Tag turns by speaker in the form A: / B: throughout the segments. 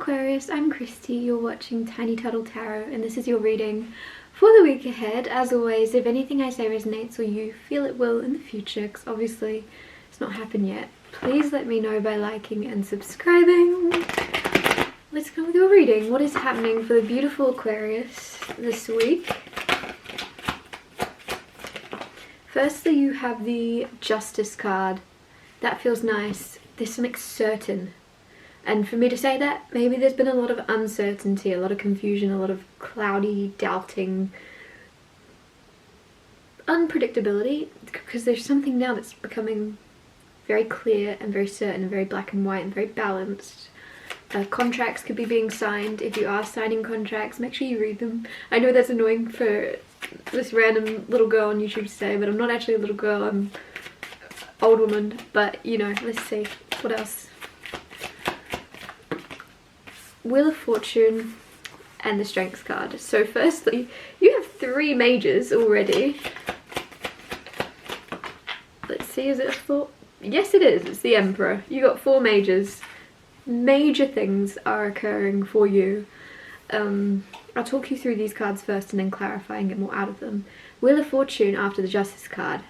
A: Aquarius, I'm Christy, you're watching Tiny Turtle Tarot, and this is your reading for the week ahead. As always, if anything I say resonates or you feel it will in the future, because obviously it's not happened yet, please let me know by liking and subscribing. Let's go with your reading. What is happening for the beautiful Aquarius this week? Firstly, you have the Justice card. That feels nice. There's something certain. And for me to say that, maybe there's been a lot of uncertainty, a lot of confusion, a lot of cloudy, doubting, unpredictability, because there's something now that's becoming very clear and very certain and very black and white and very balanced. Contracts could be being signed. If you are signing contracts, make sure you read them. I know that's annoying for this random little girl on YouTube to say, but I'm not actually a little girl, I'm an old woman. But, you know, let's see. What else? Wheel of Fortune and the Strength card. So firstly, you have 3 majors already. Let's see, is it a 4? Yes it is, it's the Emperor. You got 4 majors. Major things are occurring for you. I'll talk you through these cards first and then clarify and get more out of them. Wheel of Fortune after the Justice card.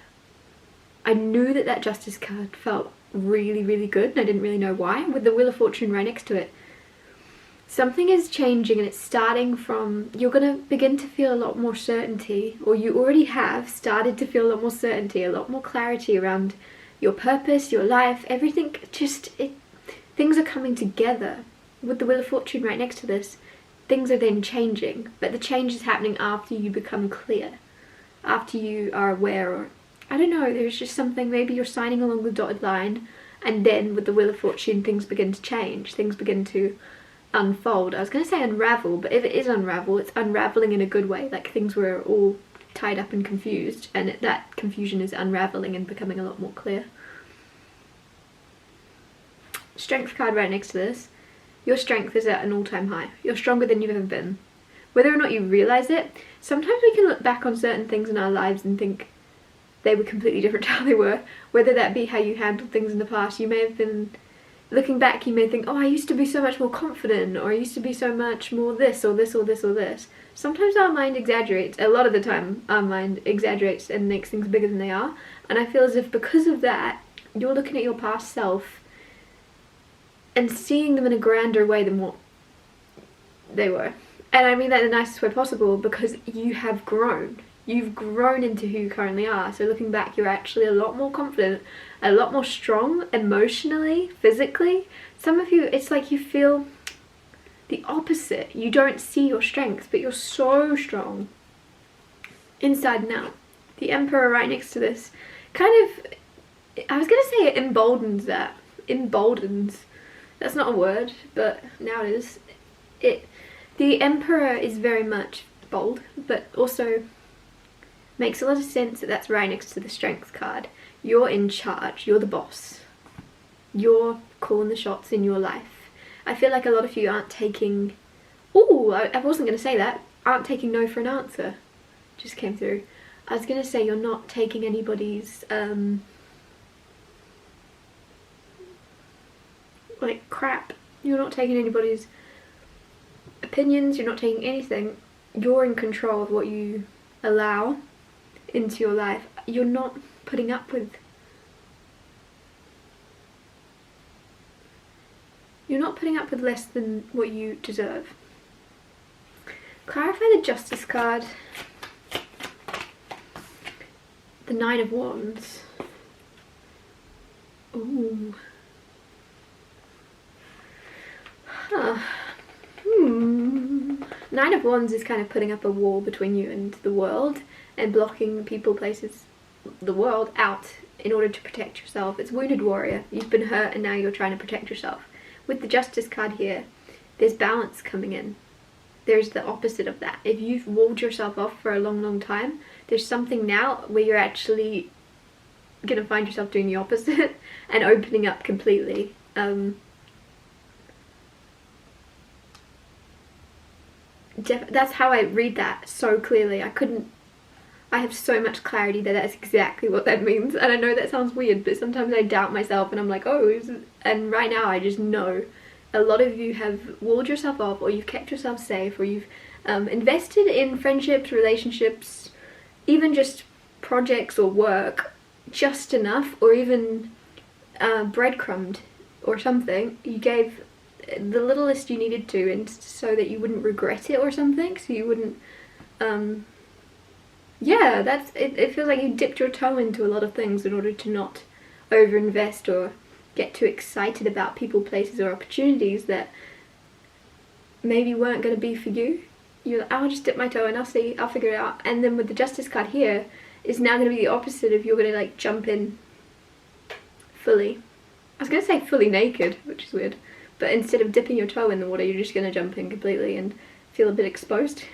A: I knew that Justice card felt really, really good, and I didn't really know why. With the Wheel of Fortune right next to it, something is changing, and it's starting from, you're going to begin to feel a lot more certainty, or you already have started to feel a lot more certainty, a lot more clarity around your purpose, your life, everything. Things are coming together. With the Wheel of Fortune right next to this, things are then changing, but the change is happening after you become clear, after you are aware, or I don't know, there's just something, maybe you're signing along the dotted line, and then with the Wheel of Fortune things begin to change, things begin to unfold. I was going to say unravel, but if it is unravel, it's unraveling in a good way, like things were all tied up and confused, and that confusion is unraveling and becoming a lot more clear. Strength card right next to this. Your strength is at an all-time high. You're stronger than you've ever been. Whether or not you realise it, sometimes we can look back on certain things in our lives and think they were completely different to how they were. Whether that be how you handled things in the past, you may have been, looking back, you may think, oh, I used to be so much more confident, or I used to be so much more this, or this, or this, or this. Sometimes our mind exaggerates. A lot of the time, our mind exaggerates and makes things bigger than they are. And I feel as if because of that, you're looking at your past self and seeing them in a grander way than what they were. And I mean that in the nicest way possible, because you have grown. You've grown into who you currently are. So looking back, you're actually a lot more confident, a lot more strong emotionally, physically. Some of you, it's like you feel the opposite. You don't see your strength, but you're so strong inside and out. The Emperor right next to this kind of, I was going to say it emboldens that. Emboldens. That's not a word, but now it is. The Emperor is very much bold, but also makes a lot of sense that that's right next to the Strength card. You're in charge. You're the boss. You're calling the shots in your life. I feel like a lot of you aren't taking... Ooh, I wasn't going to say that. Aren't taking no for an answer. Just came through. I was going to say you're not taking anybody's... like crap. You're not taking anybody's opinions, you're not taking anything. You're in control of what you allow into your life. You're not putting up with less than what you deserve. Clarify the Justice card. The 9 of Wands. Ooh. Huh. 9 of Wands is kind of putting up a wall between you and the world and blocking people, places, the world out in order to protect yourself. It's wounded warrior. You've been hurt and now you're trying to protect yourself. With the Justice card here, there's balance coming in. There's the opposite of that. If you've walled yourself off for a long, long time, there's something now where you're actually going to find yourself doing the opposite and opening up completely. That's how I read that so clearly. I have so much clarity that that's exactly what that means. And I know that sounds weird, but sometimes I doubt myself and I'm like, oh, and right now I just know a lot of you have walled yourself off, or you've kept yourself safe, or you've invested in friendships, relationships, even just projects or work just enough, or even breadcrumbed or something. You gave the littlest you needed to, and so that you wouldn't regret it or something, so you wouldn't yeah, that's it. It feels like you dipped your toe into a lot of things in order to not overinvest or get too excited about people, places, or opportunities that maybe weren't going to be for you. You're like, I'll just dip my toe and I'll see, I'll figure it out. And then with the Justice card here, it's now going to be the opposite of you're going to like jump in fully. I was going to say fully naked, which is weird. But instead of dipping your toe in the water, you're just going to jump in completely and feel a bit exposed.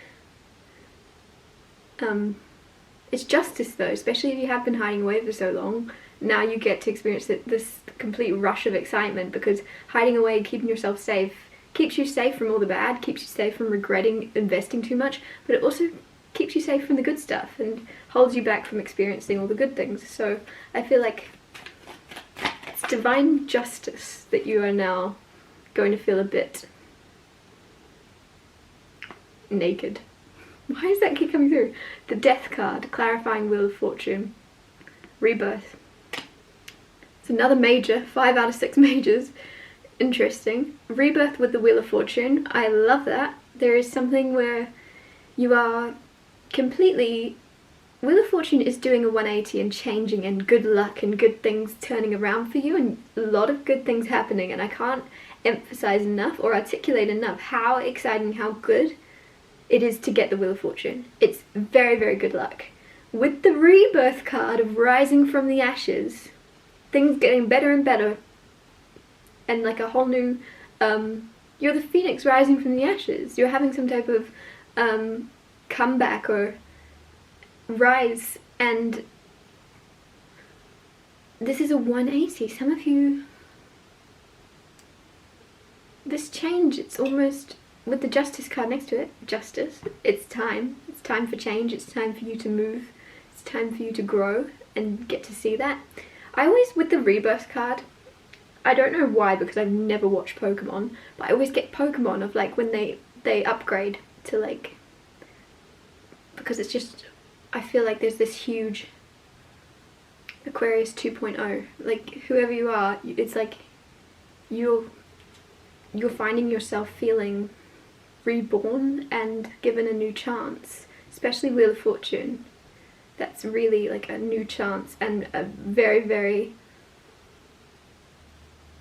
A: It's justice though, especially if you have been hiding away for so long. Now you get to experience this complete rush of excitement, because hiding away, keeping yourself safe, keeps you safe from all the bad, keeps you safe from regretting investing too much, but it also keeps you safe from the good stuff and holds you back from experiencing all the good things. So I feel like it's divine justice that you are now going to feel a bit naked. Why does that keep coming through? The Death card, clarifying Wheel of Fortune. Rebirth. It's another major, 5 out of 6 majors. Interesting. Rebirth with the Wheel of Fortune. I love that. There is something where you are completely... Wheel of Fortune is doing a 180 and changing, and good luck and good things turning around for you, and a lot of good things happening, and I can't emphasize enough or articulate enough how exciting, how good it is to get the Wheel of Fortune. It's very, very good luck. With the Rebirth card of rising from the ashes, things getting better and better, and like a whole new, you're the phoenix rising from the ashes. You're having some type of comeback or rise, and this is a 180. Some of you, this change, it's almost, with the Justice card next to it, justice, it's time for change, it's time for you to move, it's time for you to grow and get to see that. I always, with the Rebirth card, I don't know why, because I've never watched Pokemon, but I always get Pokemon of like when they upgrade to like, because it's just, I feel like there's this huge Aquarius 2.0, like whoever you are, it's like you're finding yourself feeling reborn and given a new chance, especially Wheel of Fortune. That's really like a new chance, and a very, very,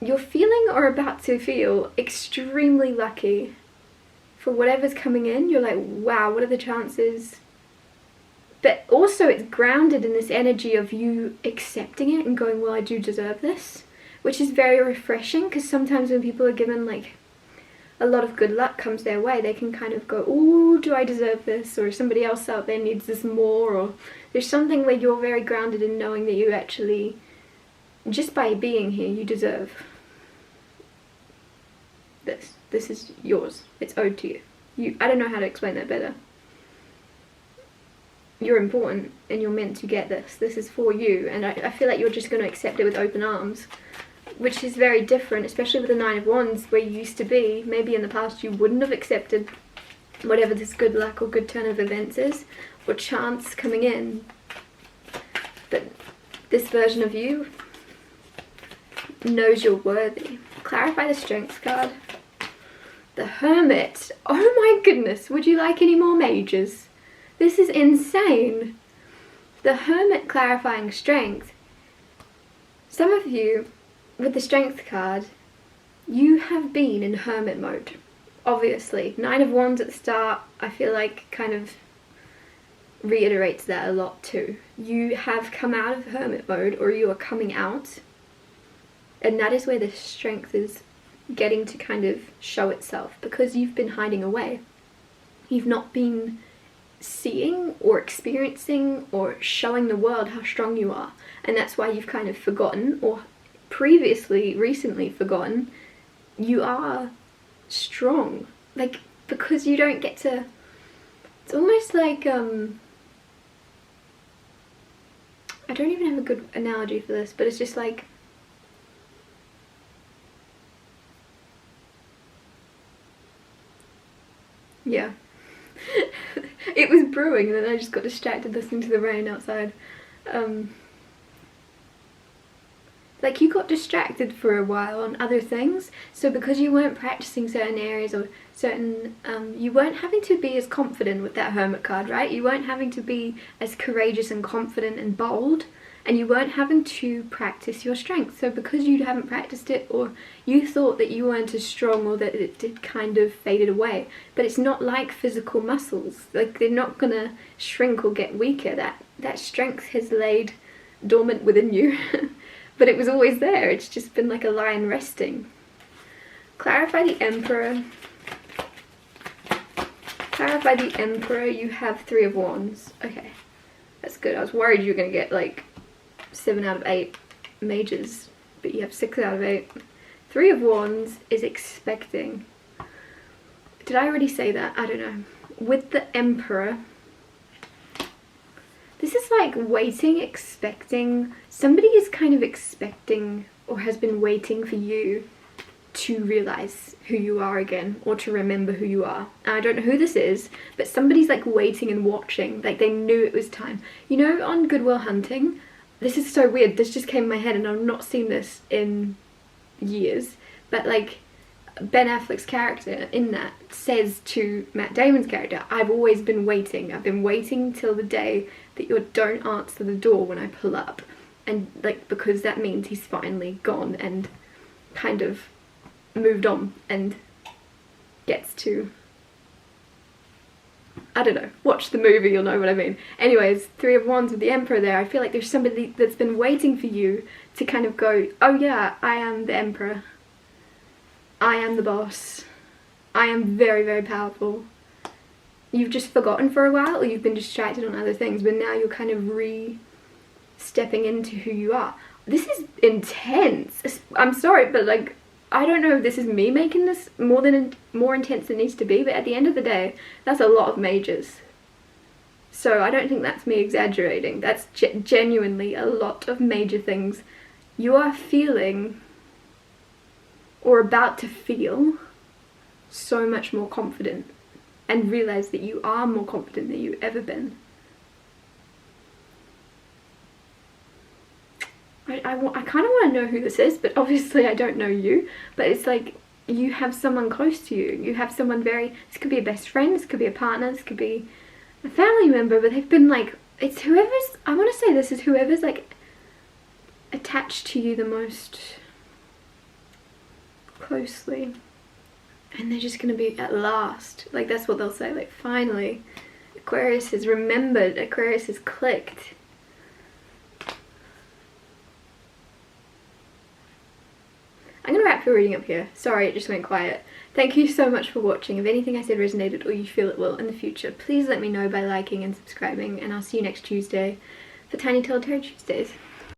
A: you're feeling or about to feel extremely lucky for whatever's coming in. You're like, wow, what are the chances? But also it's grounded in this energy of you accepting it and going, well, I do deserve this, which is very refreshing, because sometimes when people are given like a lot of good luck comes their way, they can kind of go, oh, do I deserve this? Or somebody else out there needs this more. Or there's something where you're very grounded in knowing that you actually, just by being here, you deserve this. This is yours. It's owed to you. I don't know how to explain that better. You're important and you're meant to get this. This is for you, and I feel like you're just going to accept it with open arms, which is very different, especially with the 9 of Wands, where you used to be, maybe in the past you wouldn't have accepted whatever this good luck or good turn of events is, or chance coming in. But this version of you knows you're worthy. Clarify the Strength card. The Hermit. Oh my goodness, would you like any more majors? This is insane. The Hermit clarifying Strength. Some of you, with the Strength card, you have been in Hermit mode, obviously. 9 of Wands at the start, I feel like kind of reiterates that a lot too. You have come out of Hermit mode, or you are coming out, and that is where the Strength is getting to kind of show itself, because you've been hiding away. You've not been seeing or experiencing or showing the world how strong you are, and that's why you've kind of forgotten, or recently forgotten, you are strong. Like, because you don't get to, it's almost like, I don't even have a good analogy for this, but it's just like, Yeah. It was brewing and then I just got distracted listening to the rain outside. Like, you got distracted for a while on other things, so because you weren't practicing certain areas or certain, you weren't having to be as confident with that Hermit card, right? You weren't having to be as courageous and confident and bold, and you weren't having to practice your strength. So because you haven't practiced it, or you thought that you weren't as strong, or that it did kind of faded away, but it's not like physical muscles. Like, they're not gonna shrink or get weaker. That strength has laid dormant within you. But it was always there, it's just been like a lion resting. Clarify the Emperor. Clarify the Emperor, you have 3 of Wands. Okay, that's good. I was worried you were going to get like 7 out of 8 mages, but you have 6 out of 8. 3 of Wands is expecting. Did I already say that? I don't know. With the Emperor, this is like waiting, expecting. Somebody is kind of expecting or has been waiting for you to realize who you are again, or to remember who you are. And I don't know who this is, but somebody's like waiting and watching, like they knew it was time. You know, on Good Will Hunting, this is so weird, this just came in my head and I've not seen this in years, but like Ben Affleck's character in that says to Matt Damon's character, I've always been waiting. I've been waiting till the day that you don't answer the door when I pull up. And like, because that means he's finally gone and kind of moved on and gets to, I don't know, watch the movie, you'll know what I mean. Anyways, 3 of Wands with the Emperor there. I feel like there's somebody that's been waiting for you to kind of go, oh yeah, I am the Emperor. I am the boss. I am very, very powerful. You've just forgotten for a while, or you've been distracted on other things, but now you're kind of stepping into who you are. This is intense. I'm sorry, but like, I don't know if this is me making this more intense than it needs to be, but at the end of the day, that's a lot of mages. So I don't think that's me exaggerating. That's genuinely a lot of major things. You are feeling, or about to feel, so much more confident, and realize that you are more confident than you've ever been. I kind of want to know who this is, but obviously I don't know you, but it's like you have someone close to you. You have someone this could be a best friend, this could be a partner, this could be a family member, but they've been like, it's whoever's, I want to say this is whoever's like attached to you the most closely. And they're just going to be at last. Like, that's what they'll say. Like, finally, Aquarius has remembered. Aquarius has clicked. I'm going to wrap your reading up here. Sorry, it just went quiet. Thank you so much for watching. If anything I said resonated or you feel it will in the future, please let me know by liking and subscribing. And I'll see you next Tuesday for Tiny Tale Tarot Tuesdays.